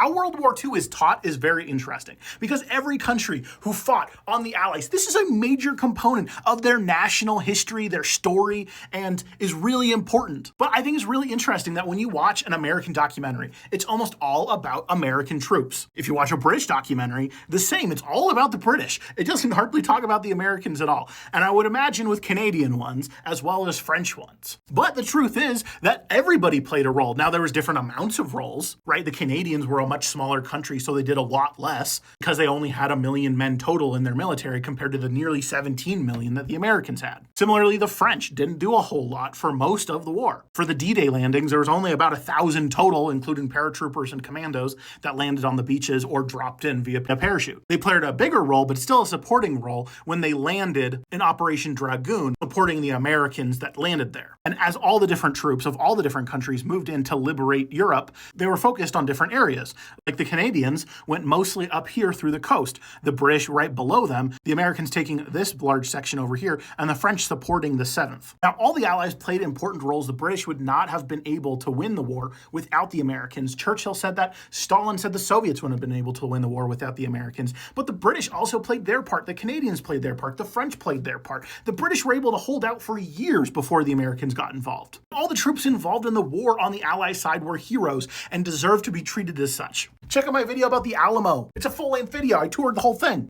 How World War II is taught is very interesting because every country who fought on the Allies, this is a major component of their national history, their story, and is really important. But I think it's really interesting that when you watch an American documentary, it's almost all about American troops. If you watch a British documentary, the same. It's all about the British. It doesn't hardly talk about the Americans at all. And I would imagine with Canadian ones as well as French ones. But the truth is that everybody played a role. Now, there was different amounts of roles, right? The Canadians were a much smaller country, so they did a lot less because they only had 1 million men total in their military compared to the nearly 17 million that the Americans had. Similarly, the French didn't do a whole lot for most of the war. For the D-Day landings, there was only about 1,000 total, including paratroopers and commandos, that landed on the beaches or dropped in via a parachute. They played a bigger role, but still a supporting role, when they landed in Operation Dragoon, supporting the Americans that landed there. And as all the different troops of all the different countries moved in to liberate Europe, they were focused on different areas. Like the Canadians went mostly up here through the coast, the British right below them, the Americans taking this large section over here, and the French supporting the 7th. Now, all the Allies played important roles. The British would not have been able to win the war without the Americans. Churchill said that. Stalin said the Soviets wouldn't have been able to win the war without the Americans. But the British also played their part. The Canadians played their part. The French played their part. The British were able to hold out for years before the Americans got involved. All the troops involved in the war on the Allied side were heroes and deserve to be treated as such. Check out my video about the Alamo. It's a full-length video. I toured the whole thing.